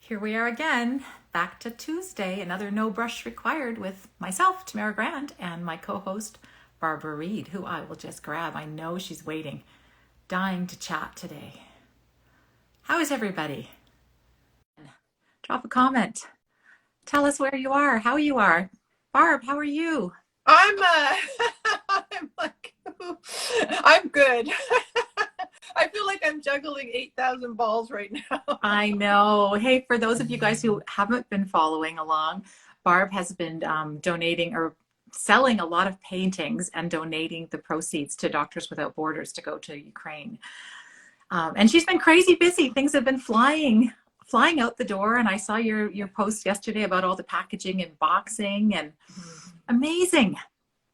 Here we are again, back to Tuesday, another no brush required with myself, Tamara Grant, and my co-host, Barbara Reed, who I will just grab. I know she's waiting, dying to chat today. How is everybody? Drop a comment. Tell us where you are, how you are. Barb, how are you? I'm I'm good. I feel like I'm juggling 8,000 balls right now. I know. Hey, for those of you guys who haven't been following along, Barb has been donating or selling a lot of paintings and donating the proceeds to Doctors Without Borders to go to Ukraine. And she's been crazy busy. Things have been flying out the door. And I saw your post yesterday about all the packaging and boxing and amazing.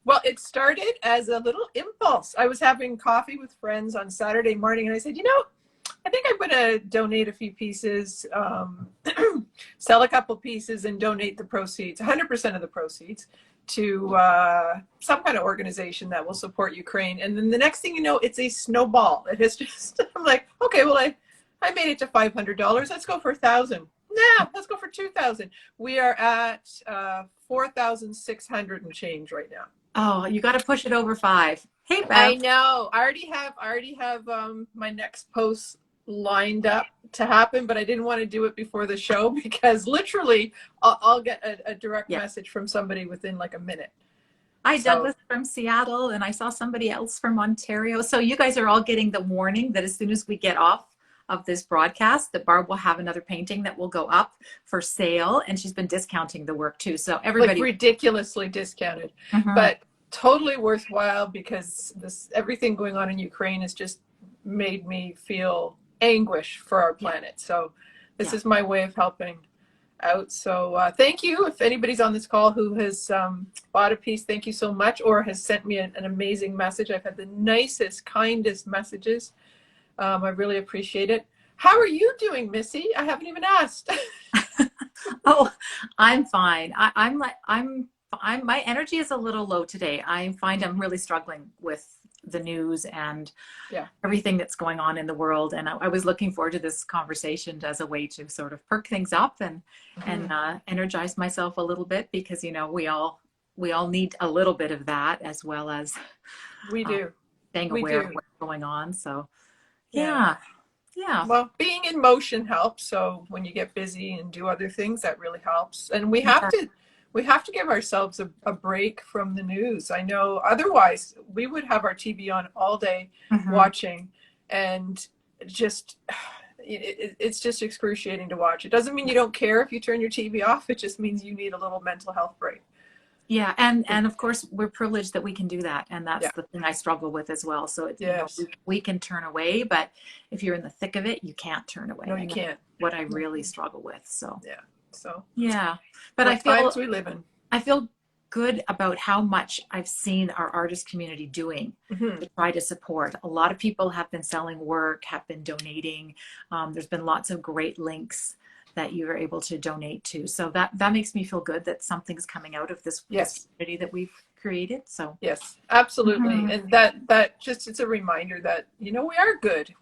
Well, it started as a little impulse. I was having coffee with friends on Saturday morning and I said, I think I'm going to donate a few pieces, sell a couple pieces and donate the proceeds, 100% of the proceeds to some kind of organization that will support Ukraine. And then the next thing you know, it's a snowball. It has just, I'm like, okay, well, I made it to $500. Let's go for 1,000. Nah, let's go for 2,000. We are at 4,600 and change right now. Oh, you got to push it over 5. Hey, Bev. I know. I already have my next post lined up to happen, but I didn't want to do it before the show because literally I'll get a direct message from somebody within like a minute. Douglas from Seattle, and I saw somebody else from Ontario. So you guys are all getting the warning that as soon as we get off of this broadcast, that Barb will have another painting that will go up for sale, and she's been discounting the work too. So everybody, like ridiculously discounted, but totally worthwhile because everything going on in Ukraine has just made me feel anguish for our planet. So this is my way of helping out. So thank you. If anybody's on this call who has bought a piece, thank you so much, or has sent me an amazing message. I've had the nicest, kindest messages. I really appreciate it. How are you doing, Missy? I haven't even asked. Oh, I'm fine. I'm my energy is a little low today. I find I'm really struggling with the news and everything that's going on in the world. And I was looking forward to this conversation as a way to sort of perk things up and energize myself a little bit because, we all need a little bit of that as well as we do staying aware of what's going on. So yeah. Well, being in motion helps. So when you get busy and do other things, that really helps. And we have to give ourselves a break from the news. I know otherwise we would have our TV on all day watching, and just it's just excruciating to watch. It doesn't mean you don't care if you turn your TV off. It just means you need a little mental health break. Yeah, and of course we're privileged that we can do that, and that's the thing I struggle with as well. So we can turn away, but if you're in the thick of it, you can't turn away. No, you can't. What I really struggle with. So but I feel times we live in. I feel good about how much I've seen our artist community doing to try to support. A lot of people have been selling work, have been donating. There's been lots of great links that you are able to donate to. So that makes me feel good that something's coming out of this community that we've created. So yes, absolutely. And that just, it's a reminder that, we are good.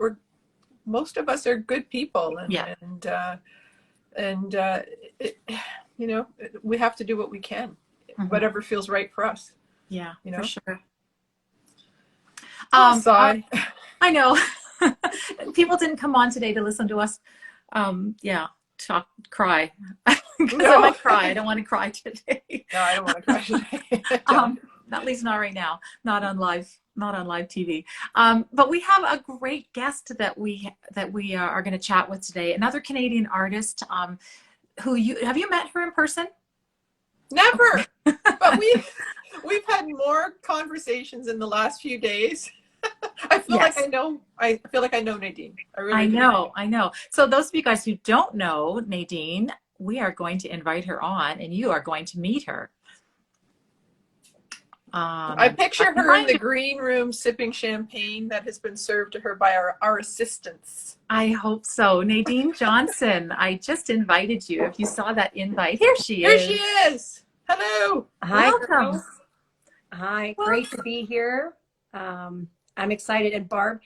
Most of us are good people and we have to do what we can, whatever feels right for us. Yeah, for sure. Sigh. I know people didn't come on today to listen to us. Cry because I might cry. I don't want to cry today. No, I don't want to cry today. At least not right now. Not on live TV. But we have a great guest that we are going to chat with today. Another Canadian artist. Who have you met her in person? Never. But we've had more conversations in the last few days. I feel like I know Nadine. I know. So those of you guys who don't know Nadine, we are going to invite her on and you are going to meet her. I picture her in the green room sipping champagne that has been served to her by our assistants. I hope so. Nadine Johnson, I just invited you. If you saw that invite, here she is. Here she is. Hello. Hi. Welcome. Girls. Hi. Great to be here. I'm excited. And Barb,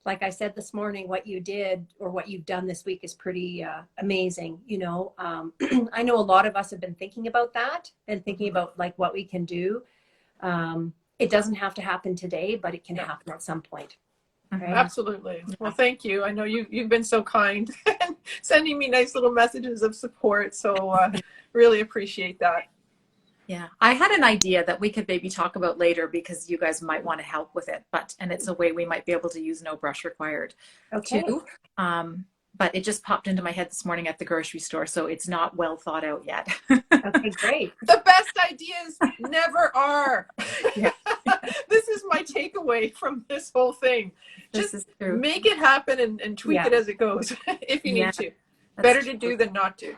like I said this morning, what you did or what you've done this week is pretty amazing. You know, I know a lot of us have been thinking about that and thinking about like what we can do. It doesn't have to happen today, but it can happen at some point. Right? Absolutely. Well, thank you. I know you've been so kind and sending me nice little messages of support. So really appreciate that. Yeah, I had an idea that we could maybe talk about later because you guys might want to help with it, and it's a way we might be able to use no brush required too. But it just popped into my head this morning at the grocery store, so it's not well thought out yet. Okay, great. The best ideas never are. Yeah. This is my takeaway from this whole thing. This Just is true. make it happen and tweak it as it goes if you need to. Better to do than not to.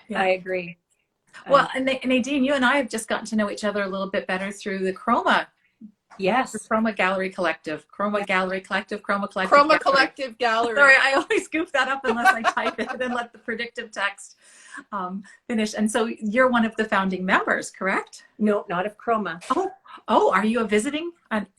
Yeah. I agree. Well, and Nadine, you and I have just gotten to know each other a little bit better through the Chroma. Yes. The Chroma Gallery Collective. Chroma Gallery Collective. Chroma Collective. Chroma Gallery. Collective Gallery. Sorry, I always goof that up unless I type it and then let the predictive text finish. And so you're one of the founding members, correct? No, not of Chroma. Oh, are you a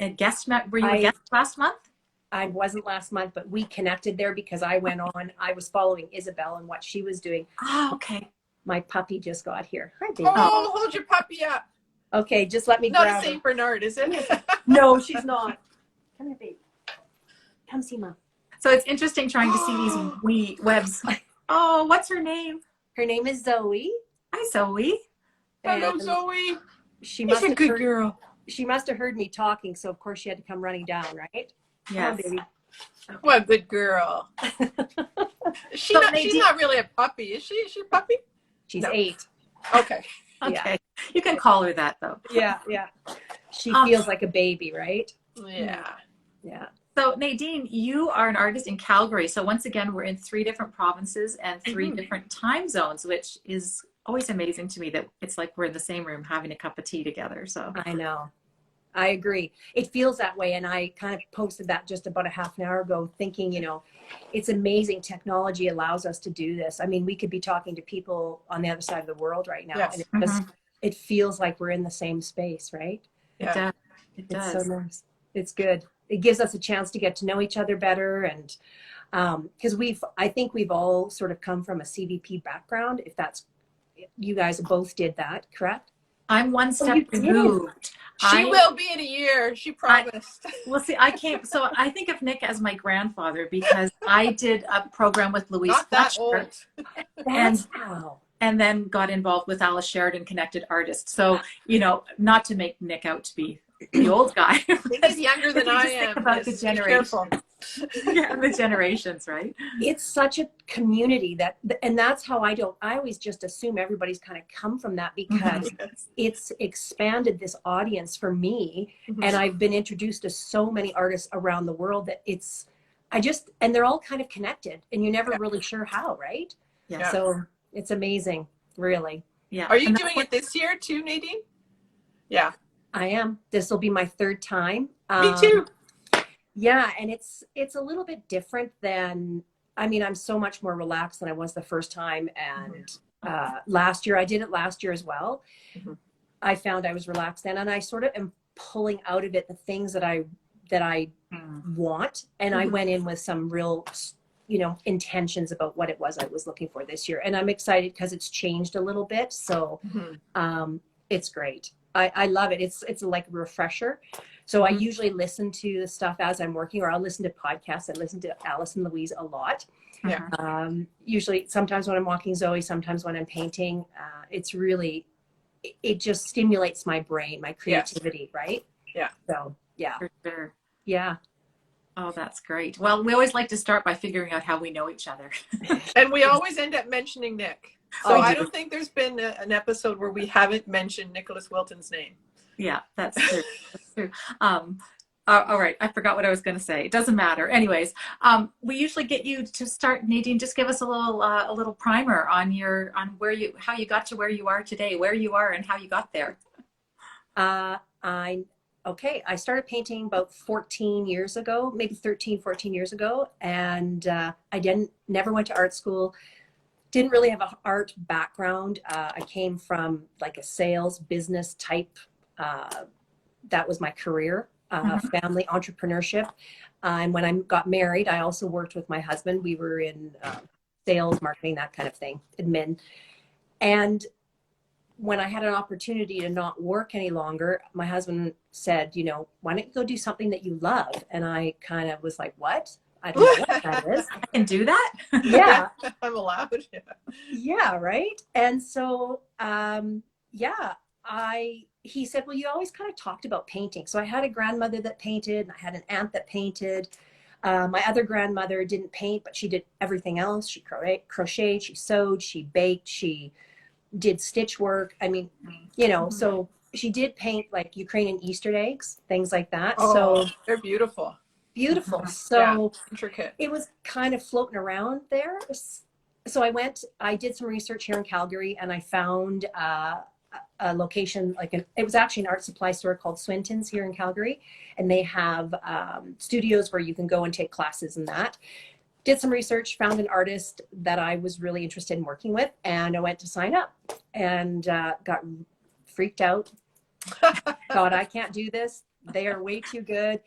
guest? Were you a guest last month? I wasn't last month, but we connected there because I went on. I was following Isabel and what she was doing. Oh, okay. My puppy just got here. Hi, baby. Oh, hold your puppy up. Okay, just let me Not grab a Saint Bernard, is it? No, she's not. Come here, baby. Come see Mom. So it's interesting trying to see these webs. Oh, what's her name? Her name is Zoe. Hi, Zoe. Hello, Zoe. She's a good girl. She must have heard me talking, so of course she had to come running down, right? Yes. Come on, baby. What a good girl. She's not really a puppy, is she? Is she a puppy? She's 8. Okay. Okay. Yeah. You can call her that, though. Yeah. She feels like a baby, right? Yeah. Yeah. So Nadine, you are an artist in Calgary. So once again, we're in 3 different provinces and 3 different time zones, which is always amazing to me that it's like we're in the same room having a cup of tea together. So I know. I agree. It feels that way. And I kind of posted that just about a half an hour ago thinking, you know, it's amazing technology allows us to do this. I mean, we could be talking to people on the other side of the world right now. Yes. And it feels like we're in the same space, right? Yeah. It does. It's so nice. It's good. It gives us a chance to get to know each other better. And because I think we've all sort of come from a CVP background. You guys both did that, correct? I'm one step removed. She will be in a year. She promised. Well, see, I came. So I think of Nick as my grandfather because I did a program with Louise Not that Fletcher, old. and then got involved with Alice Sheridan Connected Artists. So, you know, not to make Nick out to be the old guy. He's younger than I am. Think about the generations. Yeah, the generations, right? It's such a community and that's how I always just assume everybody's kind of come from that because it's expanded this audience for me. And I've been introduced to so many artists around the world that and they're all kind of connected and you're never really sure how, right? Yeah. So it's amazing, really. Yeah. Are you doing it this year too, Nadine? Yeah. I am. This will be my 3rd time. Me too. Yeah, and it's a little bit different than, I mean, I'm so much more relaxed than I was the first time. And last year, I did it last year as well. I found I was relaxed then, and I sort of am pulling out of it the things that I want. And I went in with some real, you know, intentions about what it was I was looking for this year. And I'm excited because it's changed a little bit. So it's great. I love it. It's like a refresher. So I usually listen to the stuff as I'm working, or I'll listen to podcasts. I listen to Alice and Louise a lot. Yeah. Usually, sometimes when I'm walking Zoe, sometimes when I'm painting. It's really, it just stimulates my brain, my creativity, right? Yeah. So, yeah. For sure. Yeah. Oh, that's great. Well, we always like to start by figuring out how we know each other. And we always end up mentioning Nick. So I don't think there's been an episode where we haven't mentioned Nicholas Wilton's name. Yeah, that's true. That's true. All right, I forgot what I was going to say. It doesn't matter. Anyways, we usually get you to start. Nadine, just give us a little primer on how you got to where you are today, where you are, and how you got there. I started painting about 14 years ago, maybe 13, 14 years ago, and I never went to art school. Didn't really have an art background. I came from like a sales business type. That was my career. family entrepreneurship. And when I got married, I also worked with my husband. We were in sales, marketing, that kind of thing, admin. And when I had an opportunity to not work any longer, my husband said, you know, why don't you go do something that you love? And I kind of was like, what? I don't know what that is. I can do that? Yeah. I'm allowed. Yeah, right. And so, he said, well, you always kind of talked about painting. So I had a grandmother that painted, and I had an aunt that painted. My other grandmother didn't paint, but she did everything else. She crocheted, she sewed, she baked, she did stitch work. I mean, you know, so she did paint like Ukrainian Easter eggs, things like that. Oh, So they're beautiful. beautiful. So intricate. it was kind of floating around there. So I did some research here in Calgary, and I found a location, it was actually an art supply store called Swinton's here in Calgary. And they have studios where you can go and take classes and that. Did some research, found an artist that I was really interested in working with, and I went to sign up and got freaked out. Thought, I can't do this. They are way too good.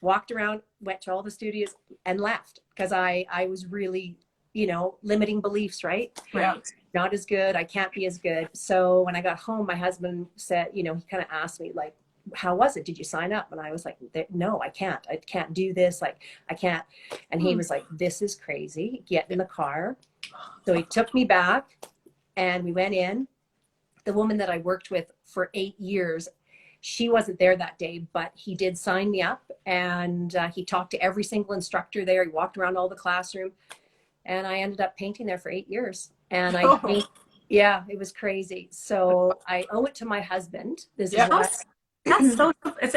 Walked around, went to all the studios, and left because I was really, you know, limiting beliefs, right? Yeah. Not as good. I can't be as good. So when I got home, my husband said, you know, he kind of asked me like, how was it? Did you sign up? And I was like, no, I can't do this. Like, I can't. And he was like, this is crazy. Get in the car. So he took me back and we went in. The woman that I worked with for 8 years, she wasn't there that day, but he did sign me up, and he talked to every single instructor there. He walked around all the classroom, and I ended up painting there for 8 years. And yeah, it was crazy. So I owe it to my husband. This is what that's so,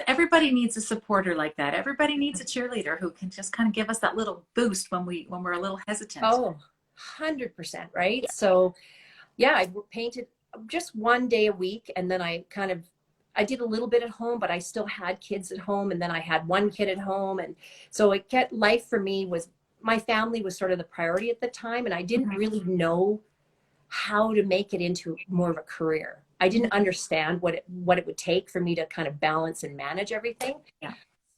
everybody needs a supporter like that. Everybody needs a cheerleader who can just kind of give us that little boost when we're a little hesitant. Oh, 100%. Right. Yeah. So yeah, I painted just one day a week. And then I did a little bit at home, but I still had kids at home. And then I had one kid at home. And so life for me was, my family was sort of the priority at the time. And I didn't really know how to make it into more of a career. I didn't understand what it would take for me to kind of balance and manage everything. Yeah.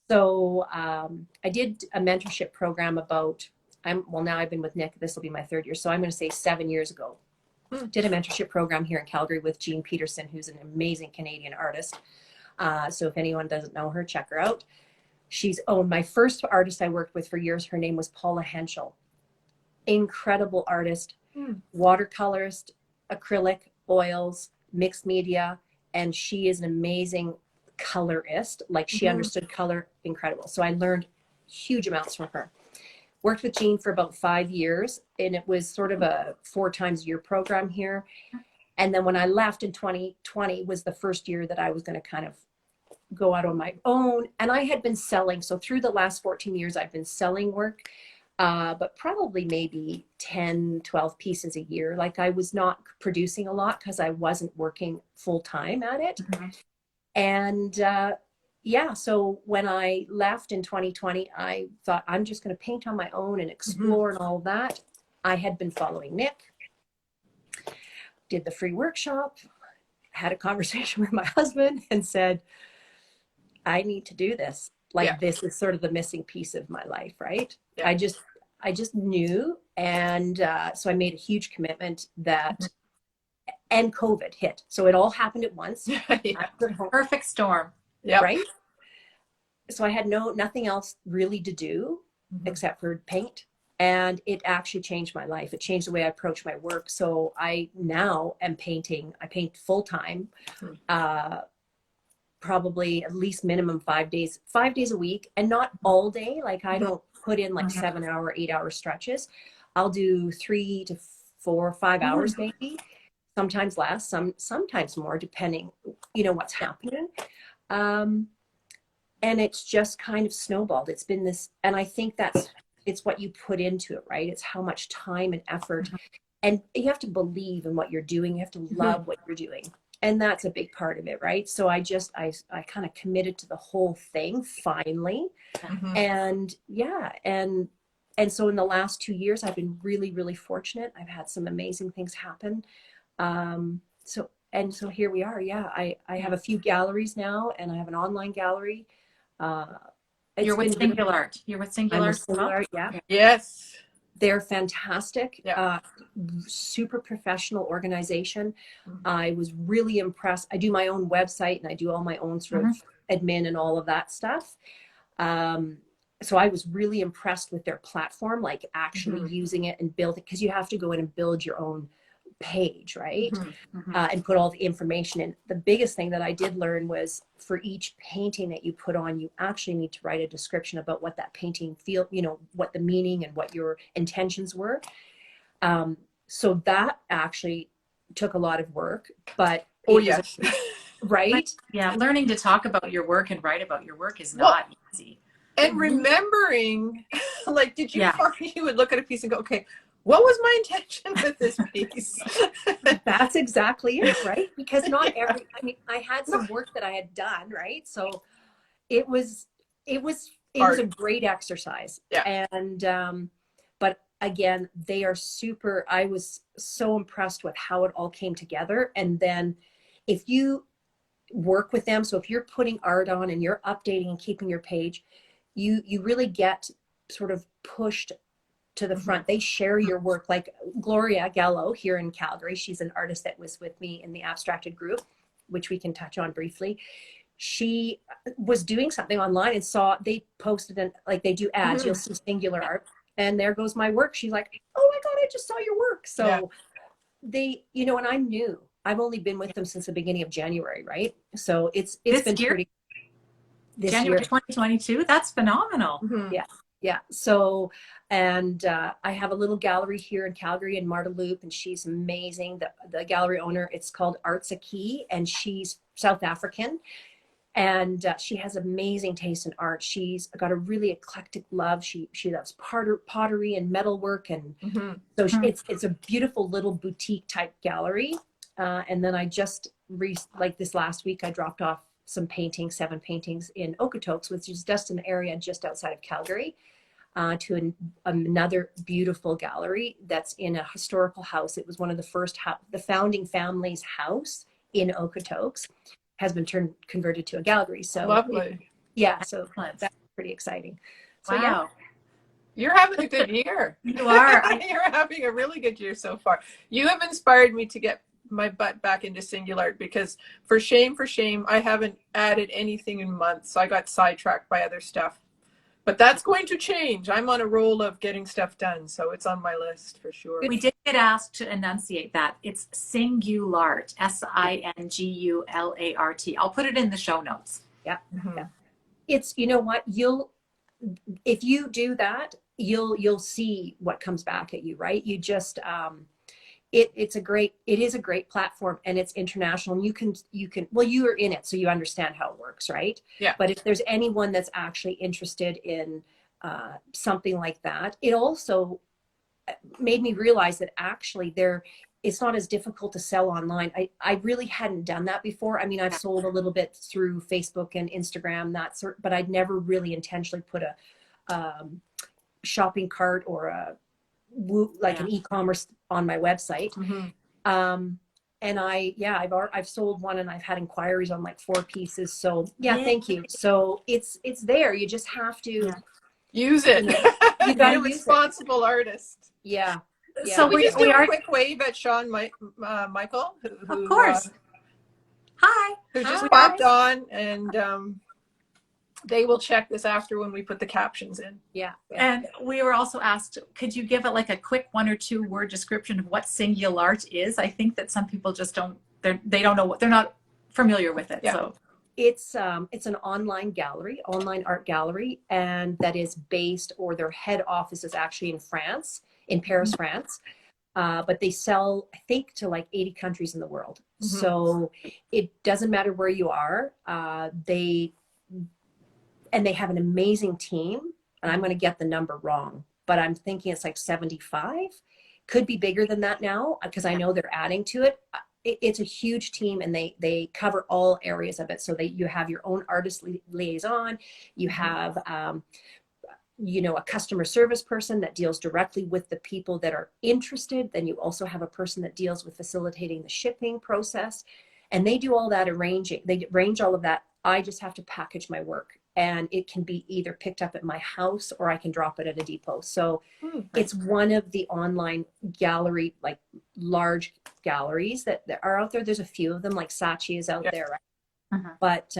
So I did a mentorship program now I've been with Nick, this will be my 3rd year. So I'm going to say 7 years ago. Did a mentorship program here in Calgary with Jean Peterson, who's an amazing Canadian artist. So if anyone doesn't know her, check her out. My first artist I worked with for years, her name was Paula Henschel. Incredible artist, watercolorist, acrylic, oils, mixed media, and she is an amazing colorist. Like, she understood color, incredible. So I learned huge amounts from her. Worked with Jean for about 5 years, and it was sort of a 4 times a year program here. And then when I left in 2020 was the first year that I was going to kind of go out on my own. And I had been selling. So through the last 14 years, I've been selling work, but probably maybe 10, 12 pieces a year. Like, I was not producing a lot because I wasn't working full time at it. And so when I left in 2020, I thought, I'm just going to paint on my own and explore and all of that. I had been following Nick, did the free workshop, had a conversation with my husband and said, I need to do this. Like, this is sort of the missing piece of my life, right? Yeah. I just knew. And so I made a huge commitment and COVID hit. So it all happened at once. Perfect storm. Yeah. Right. So I had nothing else really to do except for paint. And it actually changed my life. It changed the way I approach my work. So I now am painting. I paint full time, probably at least minimum 5 days a week, and not all day. Like, I don't put in like 7-hour, 8-hour stretches. I'll do 3 to 4, 5 hours maybe, sometimes less, sometimes more, depending, what's happening. And it's just kind of snowballed. It's been this, and I think it's what you put into it, right? It's how much time and effort, and you have to believe in what you're doing. You have to love what you're doing. And that's a big part of it, right? So I kind of committed to the whole thing finally. And and so in the last 2 years, I've been really, really fortunate. I've had some amazing things happen. So here we are. Yeah, I have a few galleries now, and I have an online gallery. You're with been Singulart. You're with I'm with Singulart as well? Singulart, yeah. Yes. They're fantastic. Yeah. Super professional organization. Mhm. I was really impressed. I do my own website and I do all my own sort of admin and all of that stuff. So I was really impressed with their platform, like actually using it and build it, because you have to go in and build your own page, right? And put all the information in. The biggest thing that I did learn was for each painting that you put on, you actually need to write a description about what that painting feel, you know, what the meaning and what your intentions were. So that actually took a lot of work, but yes. Right? Yeah, learning to talk about your work and write about your work is not easy. And remembering, like, did you find you would look at a piece and go, okay, what was my intention with this piece? That's exactly it, right? Because not every, I mean, I had some work that I had done, right? So it was a great exercise. Yeah. And, but again, they are super, I was so impressed with how it all came together. And then if you work with them, so if you're putting art on and you're updating and keeping your page, you really get sort of pushed to the front. They share your work. Like Gloria Gallo here in Calgary, she's an artist that was with me in the abstracted group, which we can touch on briefly. She was doing something online and saw they posted, and like they do ads, you'll see Singulart, and there goes my work. She's like, oh my God, I just saw your work. So they, you know, and I'm new. I've only been with them since the beginning of January, right? So it's been pretty. This January year. 2022. That's phenomenal. Yeah. So, and I have a little gallery here in Calgary in Marta Loop, and she's amazing. The gallery owner, it's called Arts a Key, and she's South African, and she has amazing taste in art. She's got a really eclectic love. She loves pottery and metalwork, and so it's a beautiful little boutique type gallery. And then I just like this last week, I dropped off some paintings, 7 paintings in Okotoks, which is just an area just outside of Calgary, to another beautiful gallery that's in a historical house. It was one of the first, the founding family's house in Okotoks has been converted to a gallery. So lovely. So that's pretty exciting. So wow. You're having a good year. You are. You're having a really good year so far. You have inspired me to get my butt back into Singulart, because for shame, I haven't added anything in months. So I got sidetracked by other stuff, but that's going to change. I'm on a roll of getting stuff done. So it's on my list for sure. We did get asked to enunciate that. It's Singulart, Singulart. I'll put it in the show notes. Yeah. It's, you know what, if you do that, you'll see what comes back at you, right? You just, it is a great platform, and it's international, and you can, well, you are in it, so you understand how it works, right? Yeah. But if there's anyone that's actually interested in something like that, it also made me realize that actually it's not as difficult to sell online. I really hadn't done that before. I mean, I've sold a little bit through Facebook and Instagram, but I'd never really intentionally put a shopping cart or an e-commerce on my website. And I've sold one, and I've had inquiries on like 4 pieces. So thank you. So it's there. You just have to use it. You got to be a responsible artist. Yeah. So we just do a quick wave at Sean Michael, of course. Hi. Who just popped on, and they will check this after when we put the captions in. Yeah. And we were also asked, could you give it like a quick 1 or 2 word description of what Singulart is? I think that some people just they don't know they're not familiar with it. Yeah. So it's an online art gallery, and that is based, or their head office is actually in France, in Paris, France. But they sell, I think, to like 80 countries in the world. So it doesn't matter where you are. They have an amazing team, and I'm going to get the number wrong, but I'm thinking it's like 75. Could be bigger than that now, because I know they're adding to it. It's a huge team, and they cover all areas of it. So you have your own artist liaison, you have a customer service person that deals directly with the people that are interested. Then you also have a person that deals with facilitating the shipping process, and they do all that arranging. They arrange all of that. I just have to package my work and it can be either picked up at my house or I can drop it at a depot. So it's one of the online gallery, like large galleries that are out there. There's a few of them, like Saatchi is out there, right? But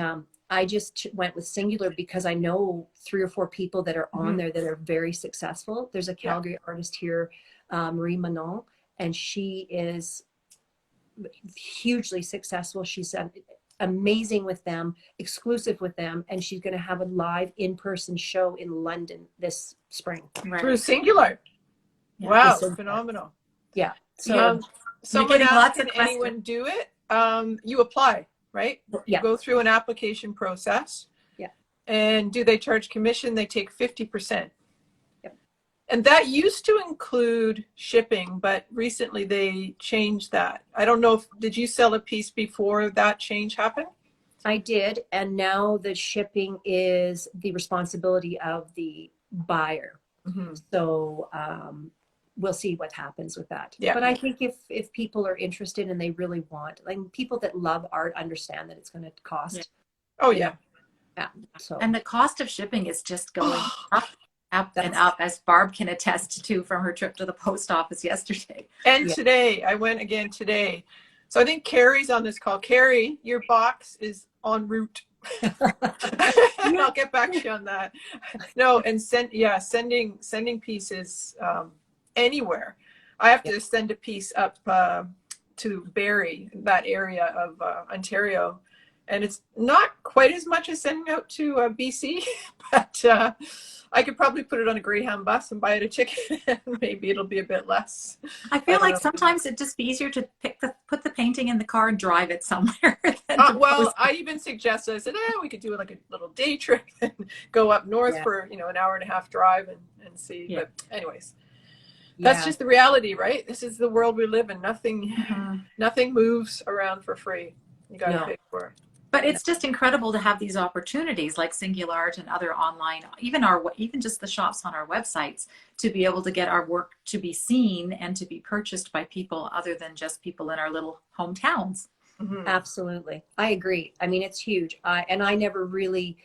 I just went with Singulart because I know 3 or 4 people that are on there that are very successful. There's a Calgary artist here, Marie Manon, and she is hugely successful. She's amazing with them, exclusive with them, and she's going to have a live in-person show in London this spring. Through Singulart. Wow, phenomenal. Yeah. So someone asked, can anyone do it? You apply, right? You go through an application process. Yeah. And do they charge commission? They take 50%. And that used to include shipping, but recently they changed that. I don't know did you sell a piece before that change happened? I did. And now the shipping is the responsibility of the buyer. So we'll see what happens with that. Yeah. But I think if people are interested and they really want, like people that love art understand that it's going to cost. Oh, yeah. Yeah. So. And the cost of shipping is just going up and up, as Barb can attest to from her trip to the post office yesterday. And today, I went again today. So I think Carrie's on this call. Carrie, your box is en route. And I'll get back to you on that. No, and sending pieces anywhere. I have to send a piece up to Barrie, that area of Ontario. And it's not quite as much as sending out to BC, but I could probably put it on a Greyhound bus and buy it a ticket, and maybe it'll be a bit less. I feel like sometimes it'd just be easier to put the painting in the car and drive it somewhere. Well, I even suggested, I said, we could do like a little day trip and go up north for an hour and a half drive and see. Yeah. But anyways, that's just the reality, right? This is the world we live in. Nothing moves around for free. You got to pay for it. But it's just incredible to have these opportunities like Singulart and other online, even just the shops on our websites, to be able to get our work to be seen and to be purchased by people other than just people in our little hometowns. Absolutely. I agree. I mean, it's huge. I never really,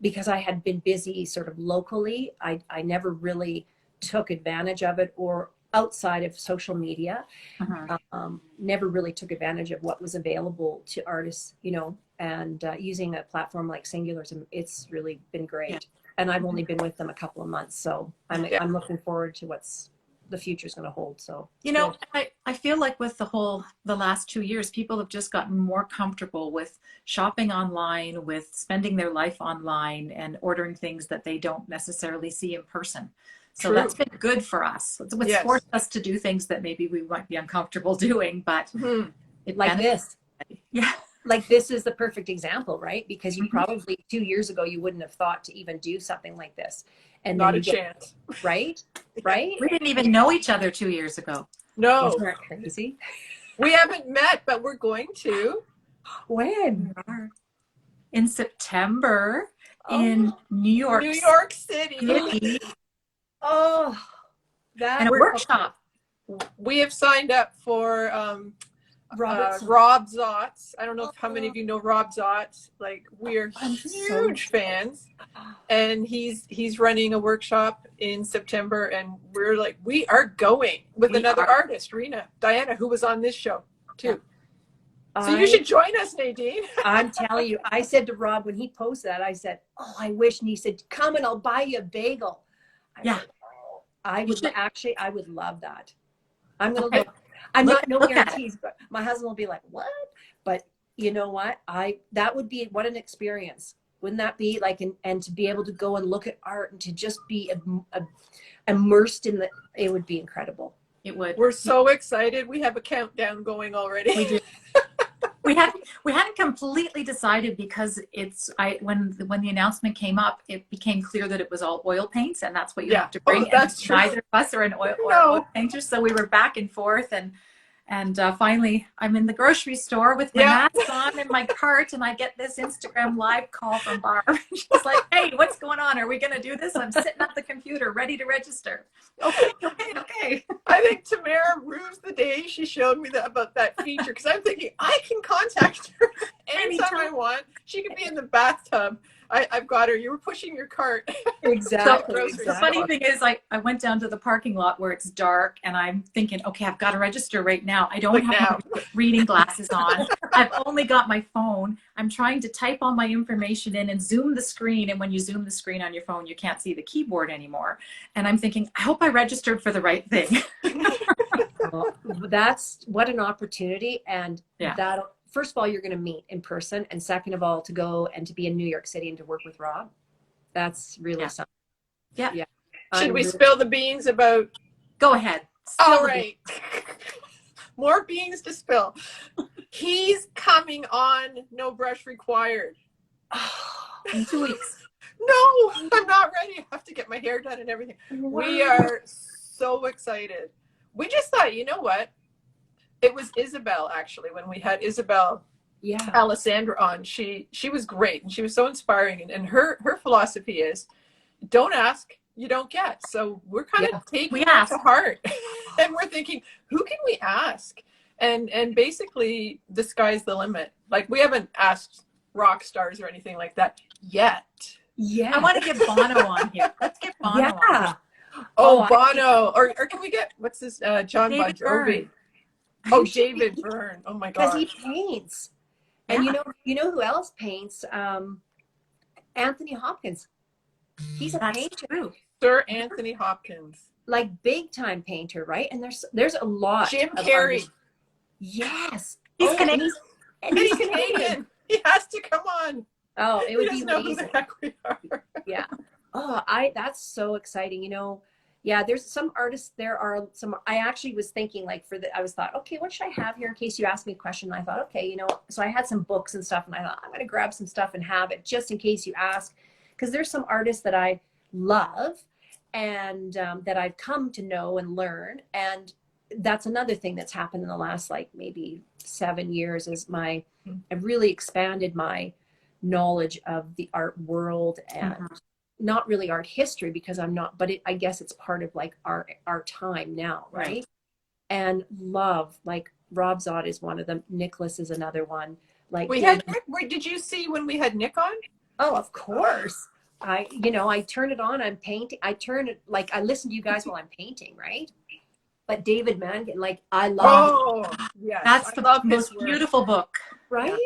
because I had been busy sort of locally, I never really took advantage of it, or outside of social media, never really took advantage of what was available to artists, and using a platform like Singulart, it's really been great. Yeah. And I've only been with them a couple of months, so I'm looking forward to what's the future's going to hold. So I feel like with the last 2 years, people have just gotten more comfortable with shopping online, with spending their life online, and ordering things that they don't necessarily see in person. So that's been good for us. It's forced us to do things that maybe we might be uncomfortable doing, but like this. Yeah. Like this is the perfect example, right? Because you probably 2 years ago, you wouldn't have thought to even do something like this. And not a chance. Right? Right? We didn't even know each other 2 years ago. No. Isn't that crazy? We haven't met, but we're going to. When? In September in New York City. Oh, that and a workshop. We have signed up for Rob Zotz. I don't know how many of you know Rob Zotz. Like, we're huge fans, and he's running a workshop in September, and we're like, we are going with another artist, Diana, who was on this show too. So you should join us, Nadine. I'm telling you, I said to Rob when he posted that, I said, I wish, and he said, come and I'll buy you a bagel. I would love that. I'm going to look. I'm not no guarantees, but my husband will be like, what? But you know what? That would be, what an experience. Wouldn't that be like, and to be able to go and look at art and to just be immersed in it would be incredible. It would. We're so excited. We have a countdown going already. We do. We hadn't completely decided because when the announcement came up, it became clear that it was all oil paints, and that's what you have to bring. That's true. Neither of us are an oil painter, so we were back and forth, and finally I'm in the grocery store with my mask on and my cart, and I get this Instagram live call from Barb. She's like, hey, what's going on? Are we going to do this? I'm sitting at the computer ready to register. Okay. I think Tamara rues the day she showed me about that feature, because I'm thinking I can contact her anytime I want. She could be in the bathtub. I've got her. You were pushing your cart. Exactly. So Exactly. the funny thing is, I went down to the parking lot where it's dark, and I'm thinking, okay, I've got to register right now. I don't Like have now. my reading glasses on. I've only got my phone. I'm trying to type all my information in and zoom the screen. And when you zoom the screen on your phone, you can't see the keyboard anymore. And I'm thinking, I hope I registered for the right thing. Well, that's what an opportunity. And Yeah. that, first of all, you're going to meet in person. And second of all, to go and to be in New York City and to work with Rob. That's really something. Yeah. Yeah. Should we spill the beans about? Go ahead. All right. More beans to spill. He's coming on No Brush Required. In 2 weeks. No, I'm not ready. I have to get my hair done and everything. Wow. We are so excited. We just thought, you know what? It was Isabel, actually, when we had Isabel Alessandra on. She was great, and she was so inspiring. And her philosophy is, don't ask, you don't get. So we're kind of taking that to heart. And we're thinking, who can we ask? And basically, the sky's the limit. Like, we haven't asked rock stars or anything like that yet. Yeah. I want to get Bono on here. Let's get Bono on. Oh, Bono. Or can we get, what's this, John Bon David Jovi? Byrne. Oh, David Byrne. Oh my God. Because he paints. And you know who else paints? Anthony Hopkins. He's a painter. True. Sir Anthony Hopkins. Like big time painter, right? And there's a lot. Jim of Carrey. artists. Yes. He's Canadian. And he's Canadian. He has to come on. Oh, it would be He doesn't know who amazing. the heck we are. Yeah. Oh, that's so exciting. You know, yeah, there's some artists, there are some, I actually was thinking like I was thought, okay, what should I have here in case you ask me a question? And I thought, okay, you know, so I had some books and stuff and I thought, I'm going to grab some stuff and have it just in case you ask. Because there's some artists that I love and that I've come to know and learn. And that's another thing that's happened in the last like maybe 7 years is I've really expanded my knowledge of the art world and not really art history because I'm not, but I guess it's part of like our time now, right? And love, like Rob Zott is one of them. Nicholas is another one. Like we had Nick. Did you see when we had Nick on? Oh, of course. I turn it on. I'm painting. I turn it like I listen to you guys while I'm painting, right? But David Mangan, like I love. Oh, yes. That's the most beautiful book, right?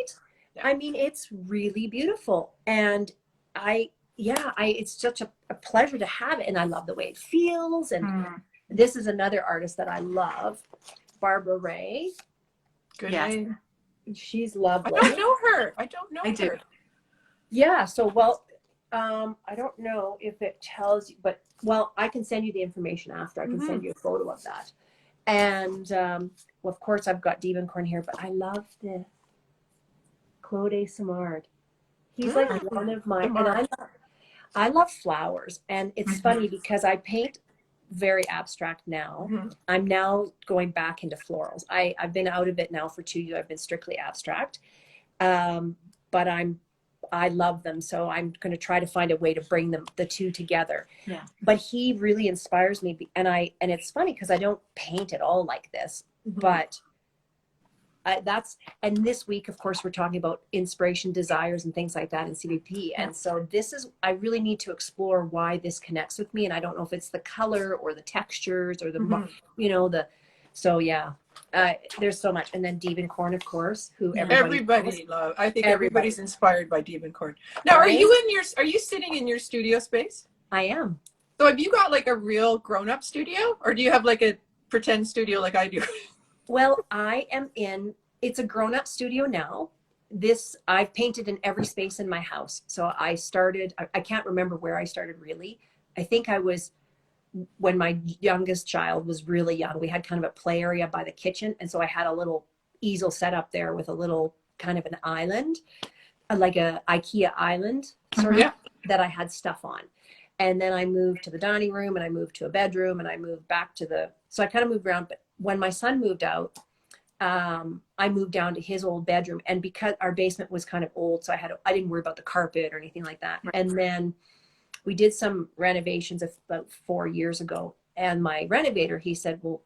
Yeah. I mean, it's really beautiful, and it's such a pleasure to have it, and I love the way it feels. And this is another artist that I love, Barbara Ray. Good name. She's lovely. I don't know her. I do. Yeah. So, well, I don't know if it tells you, but well, I can send you the information after. I can send you a photo of that. And well, of course, I've got Diebenkorn here, but I love the Claude Simard. He's like one of my. And I love flowers, and it's funny because I paint very abstract now. I'm now going back into florals. I've been out of it now for 2 years. I've been strictly abstract, but I love them, so I'm going to try to find a way to bring the two together. Yeah. But he really inspires me, and it's funny because I don't paint at all like this, but and this week, of course, we're talking about inspiration, desires, and things like that in CVP. And so I really need to explore why this connects with me. And I don't know if it's the color or the textures or so yeah, there's so much. And then Diebenkorn, of course, who everybody loves. I think everybody's inspired by Diebenkorn. Now, are you sitting in your studio space? I am. So have you got like a real grown-up studio, or do you have like a pretend studio like I do? Well, it's a grown-up studio now. I've painted in every space in my house. So I can't remember where I started really. I think I was, when my youngest child was really young, we had kind of a play area by the kitchen. And so I had a little easel set up there with a little kind of an island, like a IKEA island sort of, that I had stuff on. And then I moved to the dining room and I moved to a bedroom and I moved back so I kind of moved around. But when my son moved out, I moved down to his old bedroom, and because our basement was kind of old, so I didn't worry about the carpet or anything like that. Right. And then we did some renovations about 4 years ago, and my renovator, he said, well,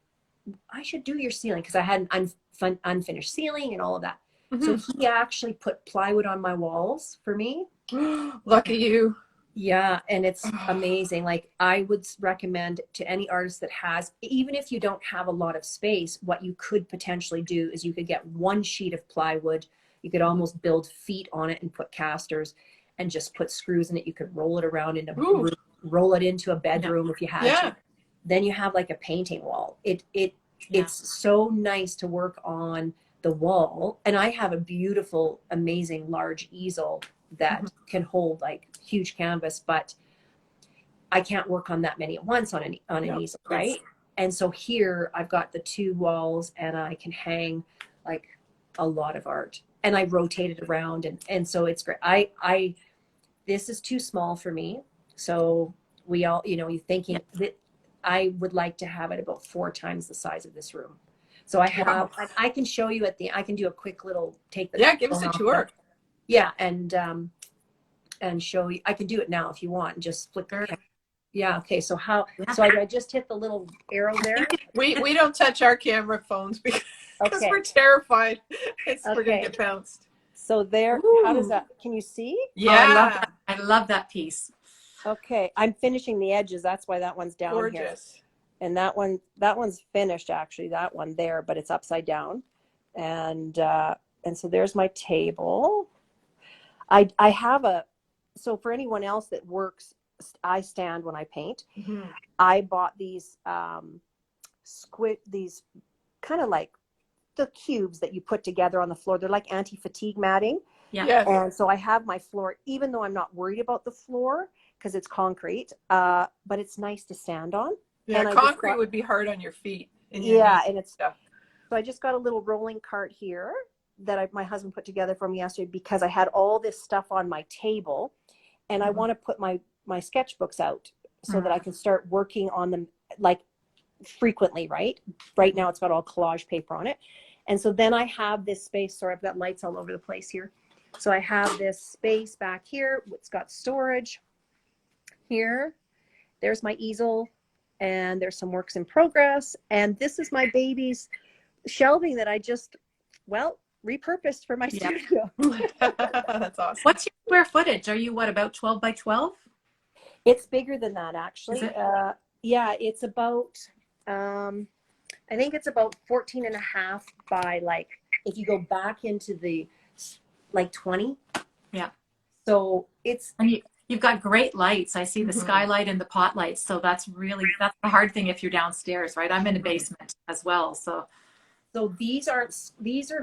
I should do your ceiling because I had an unfinished ceiling and all of that. So he actually put plywood on my walls for me. Lucky you. Yeah, and it's amazing. Like I would recommend to any artist that has, even if you don't have a lot of space, what you could potentially do is you could get one sheet of plywood. You could almost build feet on it and put casters and just put screws in it. You could roll it around into roll it into a bedroom if you had to. Then you have like a painting wall. It's so nice to work on the wall. And I have a beautiful, amazing large easel that can hold like huge canvas, but I can't work on that many at once on an easel, right? And so here I've got the two walls and I can hang like a lot of art, and I rotate it around, and so it's great. I this is too small for me. So we all, you know, you're thinking that I would like to have it about 4 times the size of this room. So I have, I can show you I can do a quick little take the give us a tour. Yeah, and show you. I can do it now if you want. Just flick. Yeah. Okay. So how? So I just hit the little arrow there. We don't touch our camera phones because we're terrified. We're gonna get bounced. So there. How does that? Can you see? Yeah. Oh, I love that piece. Okay. I'm finishing the edges. That's why that one's down here. And that one's finished actually. That one there, but it's upside down. And so there's my table. I have so for anyone else that works, I stand when I paint. I bought these these kind of like the cubes that you put together on the floor. They're like anti-fatigue matting. And so I have my floor, even though I'm not worried about the floor because it's concrete, but it's nice to stand on. And concrete would be hard on your feet. And it's so I just got a little rolling cart here that my husband put together for me yesterday because I had all this stuff on my table, and I want to put my sketchbooks out so that I can start working on them like frequently, right? Right now it's got all collage paper on it. And so then I have this space. Sorry, I've got lights all over the place here. So I have this space back here. It's got storage here. There's my easel, and there's some works in progress. And this is my baby's shelving that I just, repurposed for my studio. That's awesome. What's your square footage? Are you about 12 by 12? It's bigger than that, actually. Is it? Yeah, it's about, I think it's about 14 and a half by like, if you go back into the like 20. Yeah. So it's. And you've got great lights. I see the skylight and the pot lights. So that's the hard thing if you're downstairs, right? I'm in a basement as well. So these are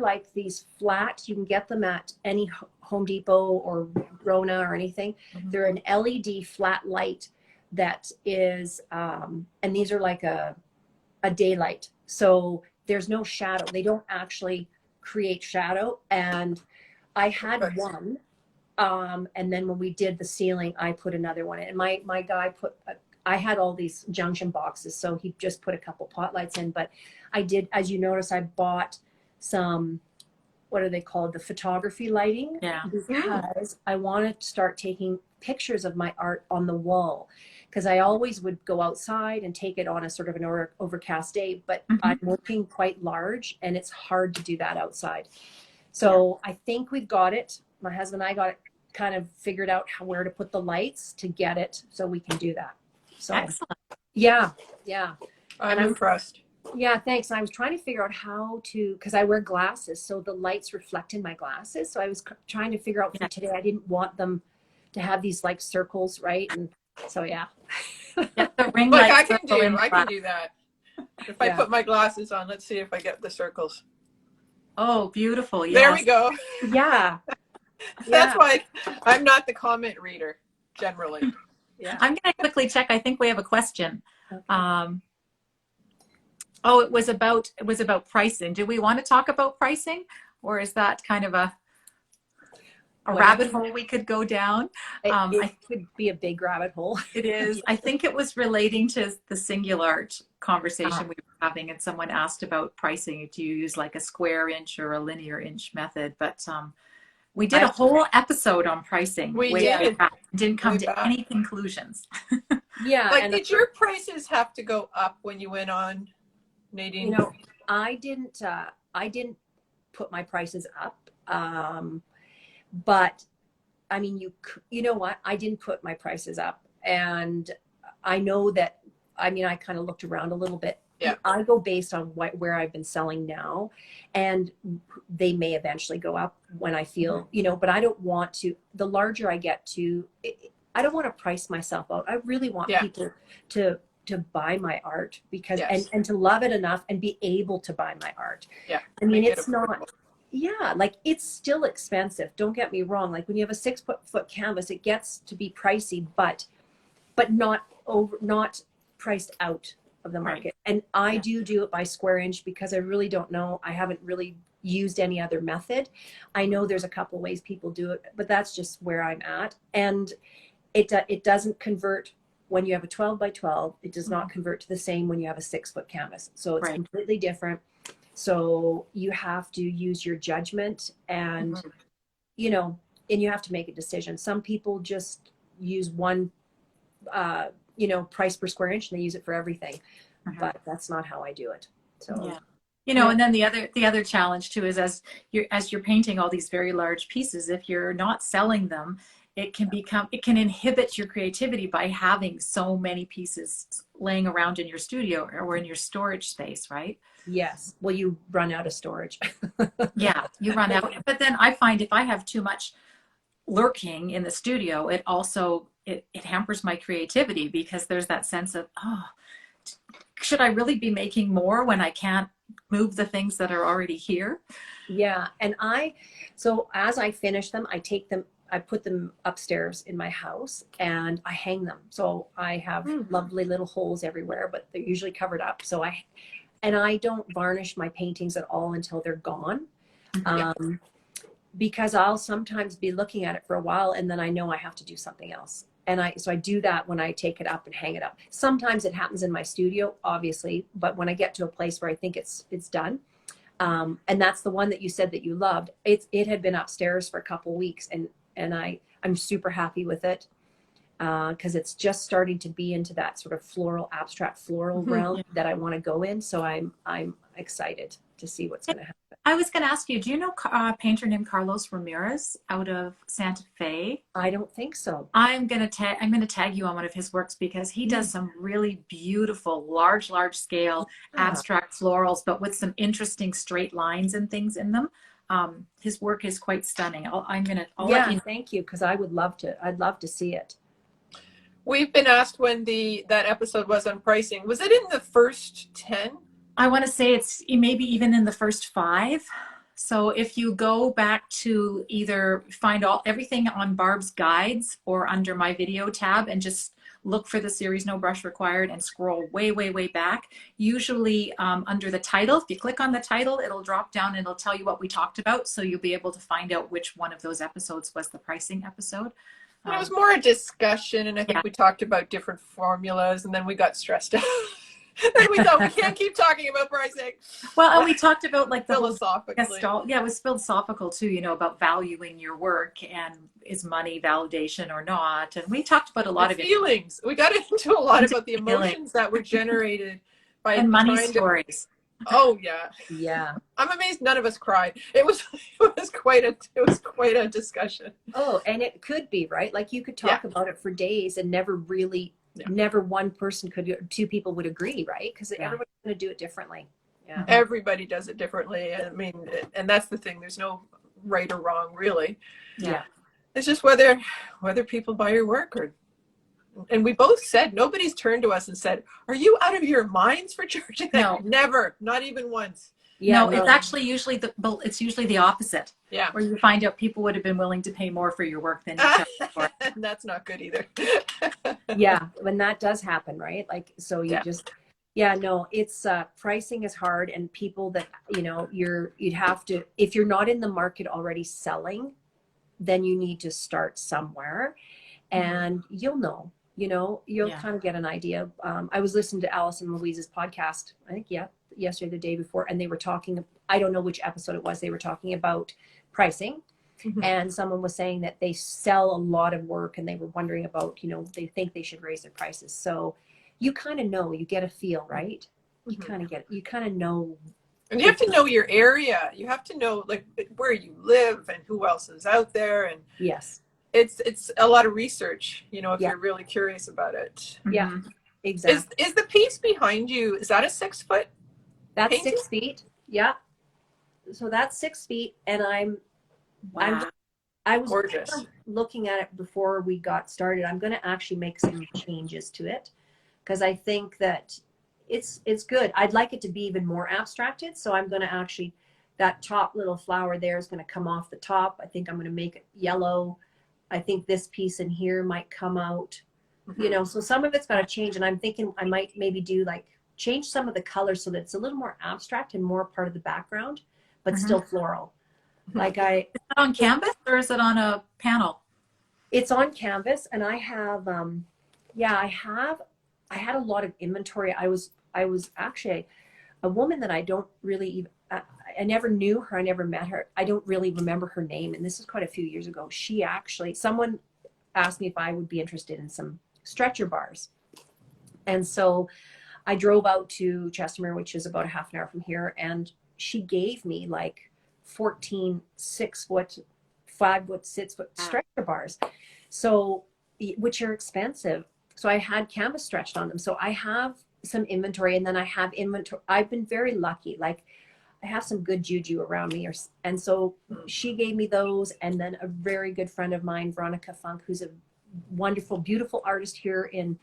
like these flat, you can get them at any Home Depot or Rona or anything. They're an LED flat light that is, and these are like a daylight. So there's no shadow. They don't actually create shadow. And I had one. And then when we did the ceiling, I put another one in. And my guy I had all these junction boxes, so he just put a couple pot lights in. But I did, as you notice, I bought some, what are they called? The photography lighting. Yeah. Because I wanted to start taking pictures of my art on the wall. Because I always would go outside and take it on a sort of an overcast day. But I'm working quite large, and it's hard to do that outside. So I think we've got it. My husband and I got it kind of figured out where to put the lights to get it so we can do that. So excellent. Yeah. I'm impressed. Yeah, thanks. I was trying to figure out how to, because I wear glasses, so the lights reflect in my glasses. So I was trying to figure out for today, I didn't want them to have these like circles, right? And so the ring Look, light I can do that. If I put my glasses on, let's see if I get the circles. Oh, beautiful. Yes. There we go. Yeah. That's why I'm not the comment reader generally. Yeah. I'm going to quickly check. I think we have a question. Okay. It was about pricing. Do we want to talk about pricing, or is that kind of a rabbit hole we could go down? It could be a big rabbit hole. It is. I think it was relating to the Singulart conversation we were having, and someone asked about pricing. Do you use like a square inch or a linear inch method? But we did a whole episode on pricing. We did. Didn't come to any conclusions. Yeah. Like, did your prices have to go up when you went on, Nadine? You know, I didn't put my prices up. But I mean, you know what? I didn't put my prices up, and I know that, I mean, I kind of looked around a little bit. Yeah. I go based on where I've been selling now, and they may eventually go up when I feel, you know, but I don't want to, the larger I get to, I don't want to price myself out. I really want people to buy my art, because, and to love it enough and be able to buy my art. Yeah. I mean, it's not, like, it's still expensive. Don't get me wrong. Like, when you have a 6-foot canvas, it gets to be pricey, but not priced out of the market. And I do it by square inch, because I really don't know. I haven't really used any other method. I know there's a couple ways people do it, but that's just where I'm at. And it doesn't convert when you have a 12 by 12. It does not convert to the same when you have a 6-foot canvas. So it's completely different. So you have to use your judgment, and you know, and you have to make a decision. Some people just use one you know, price per square inch, and they use it for everything. But that's not how I do it. So you know, and then the other challenge too is, as you're painting all these very large pieces, if you're not selling them, it can inhibit your creativity by having so many pieces laying around in your studio or in your storage space, right? Yes. Well, you run out of storage. Yeah, you run out. But then I find if I have too much lurking in the studio, it also it hampers my creativity, because there's that sense of, oh, should I really be making more when I can't move the things that are already here? Yeah. And so as I finish them, I put them upstairs in my house, and I hang them. So I have lovely little holes everywhere, but they're usually covered up. So I don't varnish my paintings at all until they're gone. Because I'll sometimes be looking at it for a while, and then I know I have to do something else. And so I do that when I take it up and hang it up. Sometimes it happens in my studio, obviously, but when I get to a place where I think it's done, and that's the one that you said that you loved, it had been upstairs for a couple weeks, and I'm super happy with it, because it's just starting to be into that sort of abstract floral realm that I want to go in. So I'm excited to see what's going to happen. I was going to ask you, do you know a painter named Carlos Ramirez out of Santa Fe? I don't think so. I'm going to tag you on one of his works, because he does some really beautiful, large scale abstract florals, but with some interesting straight lines and things in them. His work is quite stunning. I'll let you... Thank you, because I'd love to see it. We've been asked when that episode was on pricing. Was it in the first 10? I want to say it's maybe even in the first 5. So if you go back to either find everything on Barb's guides or under my video tab, and just look for the series No Brush Required, and scroll way back, usually under the title, if you click on the title, it'll drop down and it'll tell you what we talked about. So you'll be able to find out which one of those episodes was the pricing episode. It was more a discussion, and I think we talked about different formulas, and then we got stressed out. Then we thought, we can't keep talking about pricing. Well, and we talked about like the philosophically. It was philosophical too, you know, about valuing your work, and is money validation or not. And we talked about a lot of feelings. We got into a lot about the emotions that were generated by money stories. Oh yeah. Yeah. I'm amazed none of us cried. It was quite a discussion. Oh, and it could be, right? Like, you could talk about it for days and never one person two people would agree, right? Because everybody's going to do it differently. Yeah. Everybody does it differently. I mean, and that's the thing. There's no right or wrong, really. Yeah. It's just whether people buy your work, and we both said, nobody's turned to us and said, are you out of your minds for charging that? No. Never, not even once. Yeah, no, it's actually usually the opposite. Yeah. Where you find out people would have been willing to pay more for your work than you charged for. That's not good either. Yeah, when that does happen, right? Like, so you it's pricing is hard, and people that, you know, you'd have to, if you're not in the market already selling, then you need to start somewhere, and you'll kind of get an idea. I was listening to Alice and Louise's podcast, I think, yesterday, the day before, and they were talking, I don't know which episode it was, they were talking about pricing. And someone was saying that they sell a lot of work, and they were wondering about, you know, they think they should raise their prices. So you kind of know, you get a feel, right? You kind of know. And you have to know your area. You have to know, like, where you live and who else is out there. And yes. it's a lot of research, you know, if Yeah. you're really curious about it. Yeah, Mhm. exactly. Is the piece behind you, is that a 6 foot That's painting? 6 feet. Yeah. So that's 6 feet. And Wow. I was Gorgeous. looking at it before we got started. I'm going to actually make some changes to it because I think that it's good. I'd like it to be even more abstracted. So I'm going to actually, that top little flower there is going to come off the top. I think I'm going to make it yellow. I think this piece in here might come out, you know, so some of it's got to change. And I'm thinking I might maybe do like change some of the colors so that it's a little more abstract and more part of the background, but still floral. Like Is it on canvas or is it on a panel? it's on canvas, and I have, yeah, I had a lot of inventory. I was actually a woman that I don't really even, I never knew her. I never met her. I don't really remember her name. And this is quite a few years ago. She actually, someone asked me if I would be interested in some stretcher bars. And so I drove out to Chestermere, which is about a half an hour from here. And she gave me like 14 6 foot, 5 foot, 6 foot stretcher bars. So, which are expensive. So I had canvas stretched on them. So I have some inventory, and then I have inventory. I've been very lucky. Like I have some good juju around me. And so she gave me those. And then a very good friend of mine, Veronica Funk, who's a wonderful, beautiful artist here in,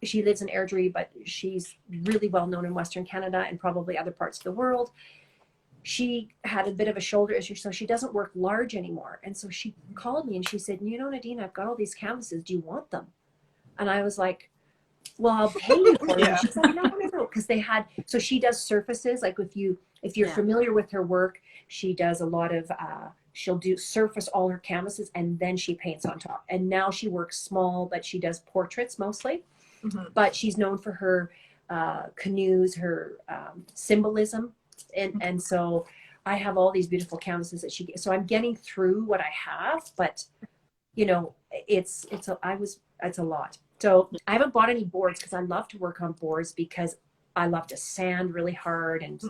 she lives in Airdrie, but she's really well known in Western Canada and probably other parts of the world. She had a bit of a shoulder issue, so she doesn't work large anymore. And so she called me and she said, you know, Nadine, I've got all these canvases. Do you want them? And I was like, well, I'll pay you for them. Yeah. She's like, no, because they had, so she does surfaces. Like if you're familiar with her work, she does a lot of, she'll do surface all her canvases and then she paints on top. And now she works small, but she does portraits mostly. But she's known for her canoes, her symbolism. And so I have all these beautiful canvases that so I'm getting through what I have, but you know, it's a lot. So I haven't bought any boards because I love to work on boards because I love to sand really hard and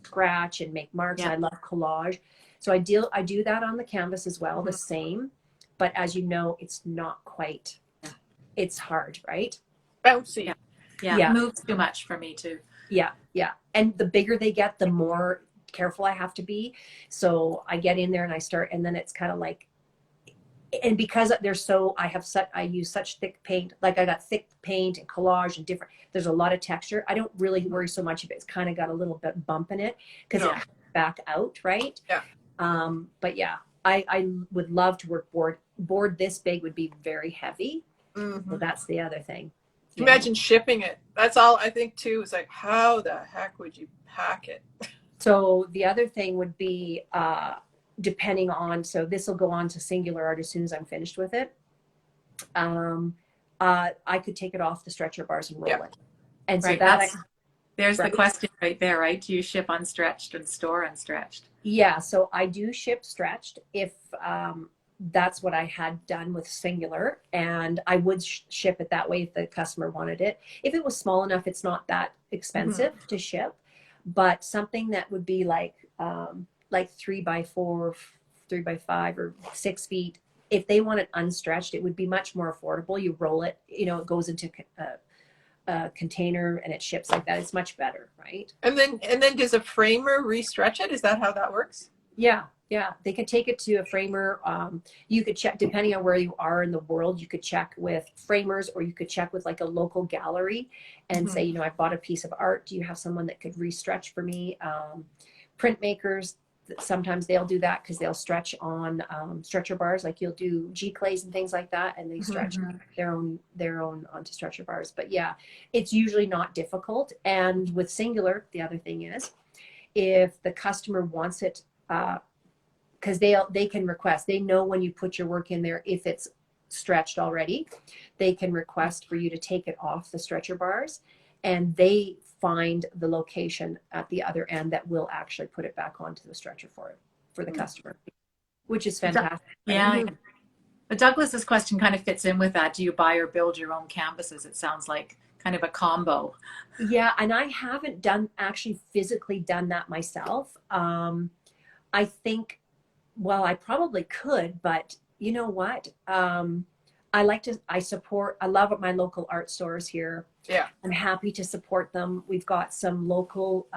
scratch and make marks. And I love collage. So I do that on the canvas as well, the same. But as you know, it's not quite, it's hard, right? Bouncy. Yeah. It moves too much for me too. Yeah. And the bigger they get, the more careful I have to be. So I get in there and I start, and then it's kind of like, and because they're so, I use such thick paint, like I got thick paint and collage and different, there's a lot of texture. I don't really worry so much if it's kind of got a little bit bump in it because it back out, right? Yeah. But yeah, I would love to work board this big would be very heavy. So that's the other thing. Imagine shipping it. That's all I think too. It's like, how the heck would you pack it? So the other thing would be, depending on, so this will go on to Singulart as soon as I'm finished with it. I could take it off the stretcher bars and roll it. And so there's the question right there, right? Do you ship unstretched and store unstretched? Yeah, so I do ship stretched if that's what I had done with Singulart, and I would ship it that way if the customer wanted it. If it was small enough, it's not that expensive to ship, but something that would be like 3x4, 3x5, or 6 feet. If they want it unstretched, it would be much more affordable. You roll it, you know, it goes into a container and it ships like that. It's much better, right? And then does a framer restretch it? Is that how that works? Yeah. They can take it to a framer. You could check, depending on where you are in the world, you could check with framers, or you could check with like a local gallery and say, you know, I bought a piece of art. Do you have someone that could restretch for me? Printmakers, sometimes they'll do that because they'll stretch on stretcher bars. Like you'll do G-clays and things like that, and they stretch their own onto stretcher bars. But yeah, it's usually not difficult. And with Singulart, the other thing is, if the customer wants it, because they can request, they know when you put your work in there, if it's stretched already, they can request for you to take it off the stretcher bars, and they find the location at the other end that will actually put it back onto the stretcher for the customer, which is fantastic. Yeah. But Douglas's question kind of fits in with that. Do you buy or build your own canvases? It sounds like kind of a combo. Yeah, and I haven't actually physically done that myself. I think, well, I probably could, but you know what? I love my local art stores here. Yeah. I'm happy to support them. We've got some local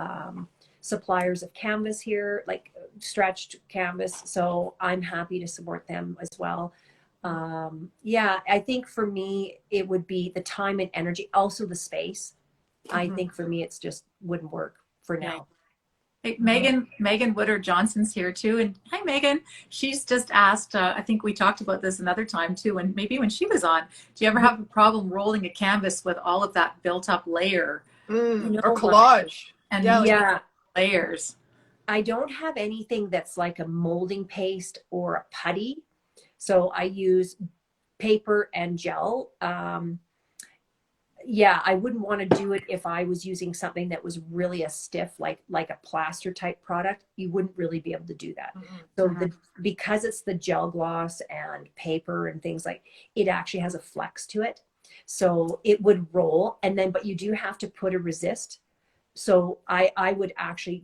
suppliers of canvas here, like stretched canvas. So I'm happy to support them as well. Yeah, I think for me, it would be the time and energy, also the space. I think for me, it's just wouldn't work for now. Hey, Megan Woodard Johnson's here too. And hi, Megan. She's just asked, I think we talked about this another time too, and maybe when she was on, do you ever have a problem rolling a canvas with all of that built up layer? Or collage. And Yeah. layers. I don't have anything that's like a molding paste or a putty. So I use paper and gel. Yeah, I wouldn't want to do it if I was using something that was really a stiff, like a plaster type product. You wouldn't really be able to do that. So because it's the gel gloss and paper and things like, it actually has a flex to it. So it would roll, and then, but you do have to put a resist. So I would actually,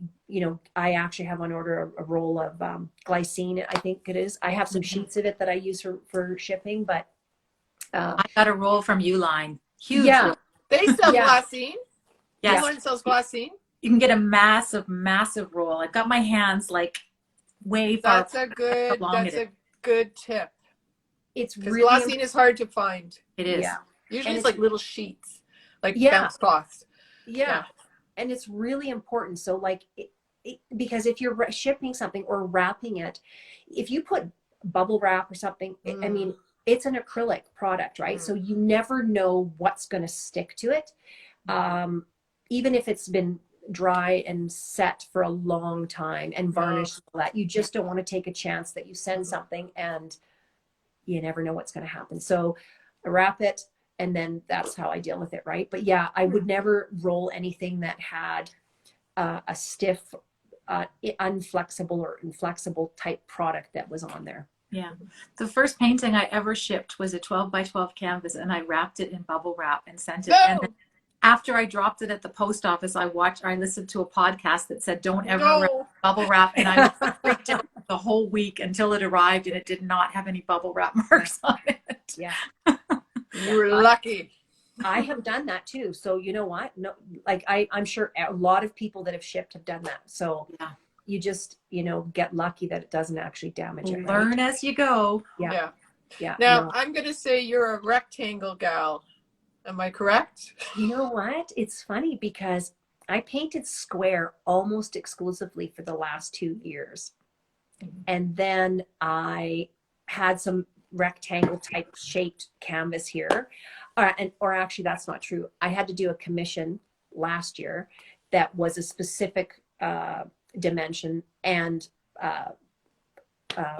I actually have on order a roll of glycine, I think it is. I have some sheets of it that I use for shipping, but I got a roll from Uline. Huge. Yeah. roll. They sell glassine. Yes. Uline sells glassine. You can get a massive roll. I've got my hands like way far. That's a good tip. It's because really glassine is hard to find. It is. Yeah. Usually it's like little sheets, like Yeah. bounce cloths. Yeah. And it's really important. So like, because if you're shipping something or wrapping it, if you put bubble wrap or something, I mean, it's an acrylic product, right? So you never know what's going to stick to it. Even if it's been dry and set for a long time and varnished and all that, you just don't want to take a chance that you send something and you never know what's going to happen. So I wrap it, and then that's how I deal with it, right? But yeah, I would never roll anything that had a stiff, unflexible or inflexible type product that was on there. Yeah. The first painting I ever shipped was a 12 by 12 canvas, and I wrapped it in bubble wrap and sent it. And then after I dropped it at the post office, I listened to a podcast that said, don't ever wrap bubble wrap. And I freaked out the whole week until it arrived, and it did not have any bubble wrap marks on it. Yeah. You were lucky. I have done that too. So you know what? No, like I'm sure a lot of people that have shipped have done that. So you just, get lucky that it doesn't actually damage it. Learn right? as you go. Yeah. Now I'm going to say you're a rectangle gal. Am I correct? You know what? It's funny because I painted square almost exclusively for the last 2 years. And then I had some rectangle type shaped canvas here. Or actually, that's not true. I had to do a commission last year that was a specific dimension and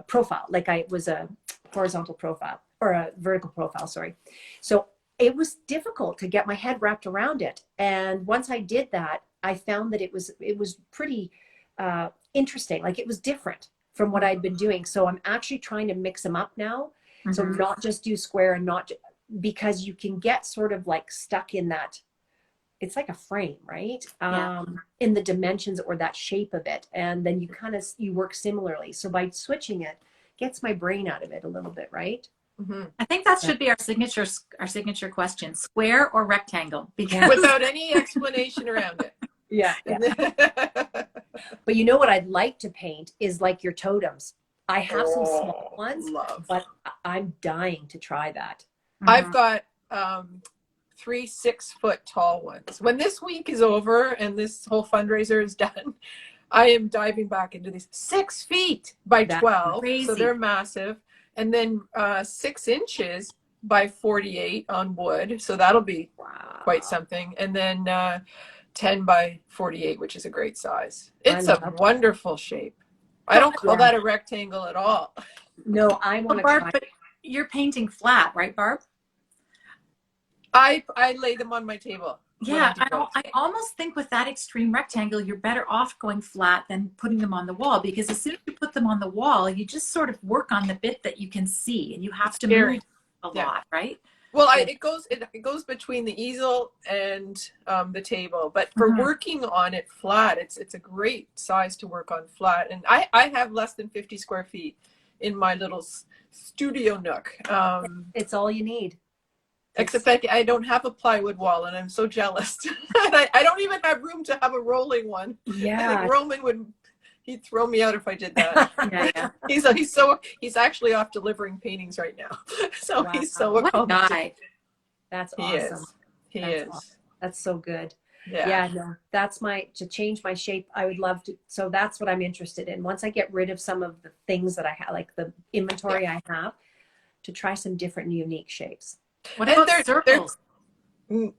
profile. Like it was a horizontal profile or a vertical profile, sorry. So it was difficult to get my head wrapped around it. And once I did that, I found that it was pretty interesting. Like it was different from what I'd been doing. So I'm actually trying to mix them up now. So not just do square and not, because you can get sort of like stuck in that, it's like a frame, right? In the dimensions or that shape of it. And then you work similarly. So by switching it, gets my brain out of it a little bit, right? I think that should be our signature question: square or rectangle? Because without any explanation around it. Yeah. But you know what I'd like to paint is like your totems. I have some small ones, but I'm dying to try that. I've got 3 6-foot tall ones. When this week is over and this whole fundraiser is done, I am diving back into these 6 feet by 12. So they're massive. And then 6 inches by 48 on wood. So that'll be quite something. And then 10 by 48, which is a great size. It's a wonderful shape. I don't call that a rectangle at all. No, I want to try. But you're painting flat, right, Barb? I lay them on my table. Yeah, I almost think with that extreme rectangle, you're better off going flat than putting them on the wall, because as soon as you put them on the wall, you just sort of work on the bit that you can see, and you have to move a lot, right? Well, it goes between the easel and the table, but for working on it flat, it's a great size to work on flat. And I have less than 50 square feet in my little studio nook. It's all you need. Except that I don't have a plywood wall, and I'm so jealous. I don't even have room to have a rolling one. Yeah. I think Roman he'd throw me out if I did that. Yeah. He's actually off delivering paintings right now. So Wow. he's so What a accomplished. guy. That's He awesome. is. He That's is. awesome. That's so good. Yeah. No, that's to change my shape. I would love to. So that's what I'm interested in. Once I get rid of some of the things that I have, like the inventory I have, to try some different unique shapes. What And about circles? You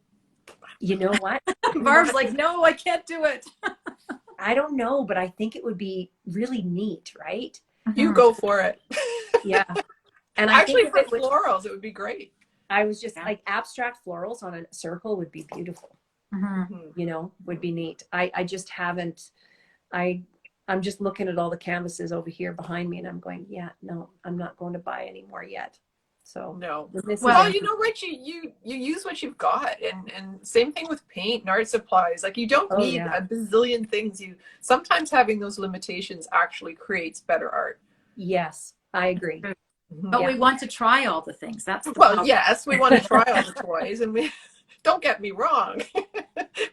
know what? Barb's like, no, I can't do it. I don't know, but I think it would be really neat, right? You go for it. Yeah. And Actually, I think for florals, it would be great. I was just like abstract florals on a circle would be beautiful. You know, would be neat. I just haven't, I'm just looking at all the canvases over here behind me and I'm going, yeah, no, I'm not going to buy any more yet. So no. Well, you know, Rich, you use what you've got, and same thing with paint and art supplies. Like, you don't need a bazillion things. Sometimes having those limitations actually creates better art. Yes, I agree. But we want to try all the things. That's the well, problem. yes, we want to try all the toys, and we don't get me wrong.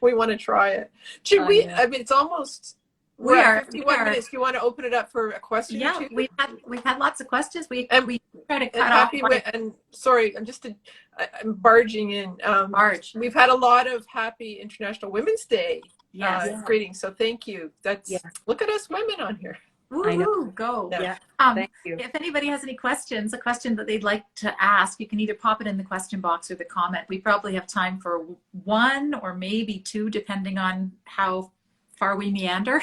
We want to try it. Should we? I mean, it's almost. We're at 51 minutes. Do you want to open it up for a question or two? we've had lots of questions. We try to cut off. And sorry, I'm barging in. Barge. We've had a lot of happy International Women's Day greetings, so thank you. Look at us women on here. I know. Go. Yeah. Thank you. If anybody has any questions, a question that they'd like to ask, you can either pop it in the question box or the comment. We probably have time for one or maybe two, depending on how far we meander.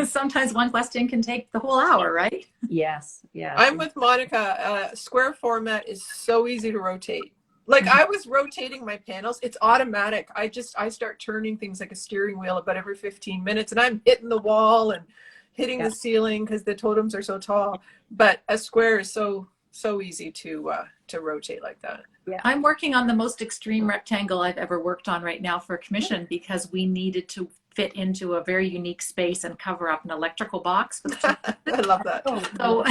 Sometimes one question can take the whole hour, right? Yes. Yeah. I'm with Monica. Square format is so easy to rotate. Like, I was rotating my panels. It's automatic. I start turning things like a steering wheel about every 15 minutes, and I'm hitting the wall and hitting the ceiling because the totems are so tall. But a square is so easy to rotate like that. Yeah. I'm working on the most extreme rectangle I've ever worked on right now for a commission because we needed to fit into a very unique space and cover up an electrical box. I love that. So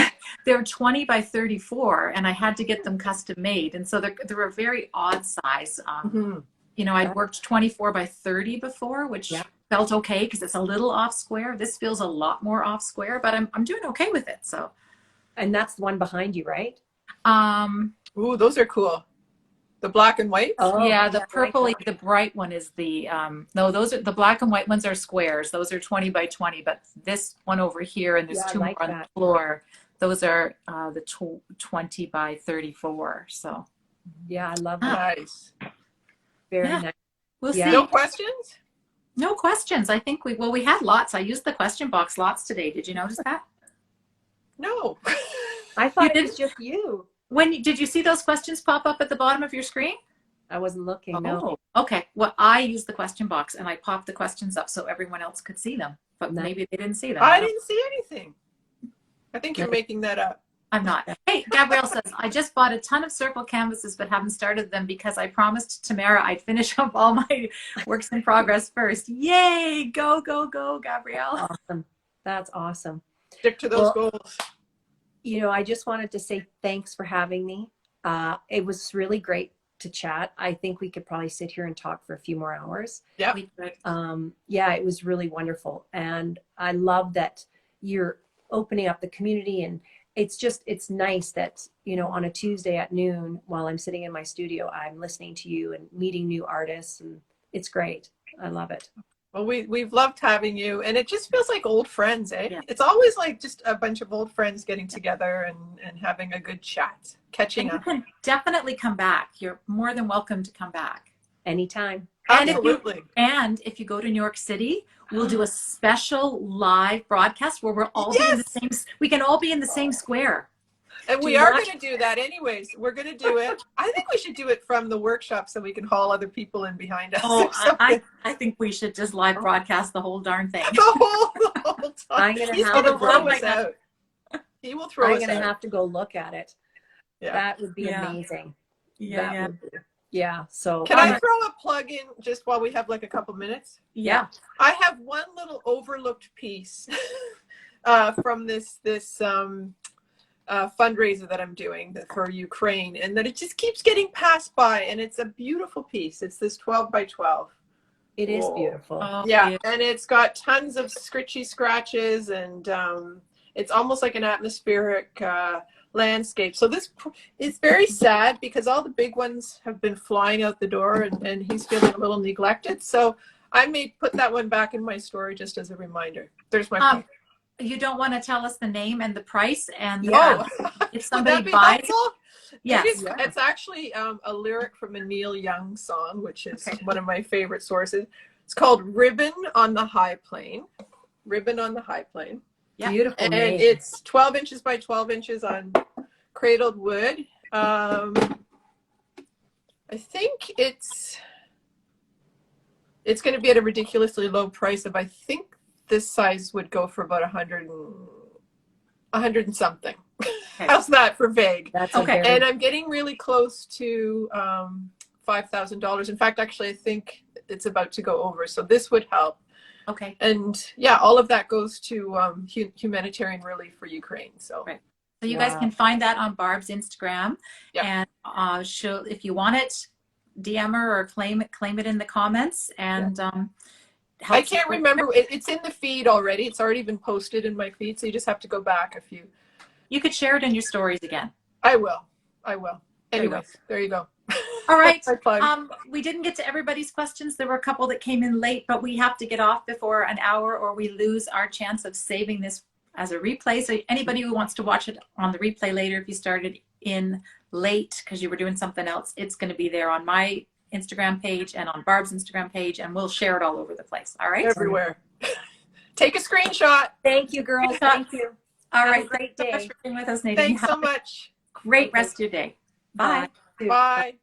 they're 20 by 34 and I had to get them custom made. And so they're a very odd size. You know, I'd worked 24 by 30 before, which felt okay because it's a little off square. This feels a lot more off square, but I'm doing okay with it. So, and that's the one behind you, right? Ooh, those are cool. The black and white? Oh, yeah, the purpley, the bright one is the, no, those are the black and white ones are squares. Those are 20 by 20, but this one over here, and there's two more on the floor. Those are the 20 by 34. So, yeah, I love that. Nice. Very nice. We'll see. No questions? No questions. I think we had lots. I used the question box lots today. Did you notice that? No. I thought it was just you. Did you see those questions pop up at the bottom of your screen? I wasn't looking. No. Okay. Well, I used the question box and I popped the questions up so everyone else could see them, but maybe they didn't see them. I didn't see anything. I think you're making that up. I'm not. Hey, Gabrielle says, I just bought a ton of circle canvases, but haven't started them because I promised Tamara I'd finish up all my works in progress first. Yay! Go, go, go, Gabrielle. Awesome. That's awesome. Stick to those goals. You know, I just wanted to say thanks for having me. It was really great to chat. I think we could probably sit here and talk for a few more hours. Yeah. Yeah, it was really wonderful. And I love that you're opening up the community, and it's nice that, you know, on a Tuesday at noon while I'm sitting in my studio, I'm listening to you and meeting new artists, and it's great. I love it. Well, we've loved having you, and it just feels like old friends, eh? Yeah. It's always like just a bunch of old friends getting together and having a good chat, catching up. You can definitely come back. You're more than welcome to come back. Anytime. Absolutely. And if you go to New York City, we'll do a special live broadcast where we're all be in the same. We can all be in the same square. And we are going to do that anyways. We're going to do it. I think we should do it from the workshop so we can haul other people in behind us. Oh, I think we should just live broadcast the whole darn thing. The whole time. He's going to throw us out. He will throw us out. I'm going to have to go look at it. Yeah. That would be amazing. Yeah. So can I throw a plug in just while we have like a couple minutes? Yeah. I have one little overlooked piece from this fundraiser that I'm doing for Ukraine, and that it just keeps getting passed by, and it's a beautiful piece. It's this 12 by 12. It is beautiful. Oh, Yeah, and it's got tons of scritchy scratches, and it's almost like an atmospheric landscape. So this is very sad because all the big ones have been flying out the door, and he's feeling a little neglected. So I may put that one back in my story just as a reminder. There's my you don't want to tell us the name and the price, and if somebody buys helpful? Yes. It's actually a lyric from a Neil Young song, which is one of my favorite sources. It's called Ribbon on the High Plane. Ribbon on the High Plane. Yeah. Beautiful And name. it's 12 inches by 12 inches on cradled wood. I think it's going to be at a ridiculously low price of, I think this size would go for about 100 and something. How's that for vague? That's okay. And I'm getting really close to $5,000. In fact, actually, I think it's about to go over. So this would help. Okay. And yeah, all of that goes to humanitarian relief for Ukraine. So, So you guys can find that on Barb's Instagram, Yeah. and she'll, if you want it, DM her or claim it in the comments, and I can't remember. It's in the feed already. It's already been posted in my feed. So you just have to go back a few. You could share it in your stories again. I will. Anyways, there you go. All right. My We didn't get to everybody's questions. There were a couple that came in late, but we have to get off before an hour, or we lose our chance of saving this as a replay. So anybody who wants to watch it on the replay later, if you started in late because you were doing something else, it's going to be there on my Instagram page and on Barb's Instagram page, and we'll share it all over the place. All right. Everywhere. Take a screenshot. Thank you, girls. Thank you. All right. Have a great day. Thanks for being with us, Nadine. Thanks so much. Great rest of your day. Bye. Bye.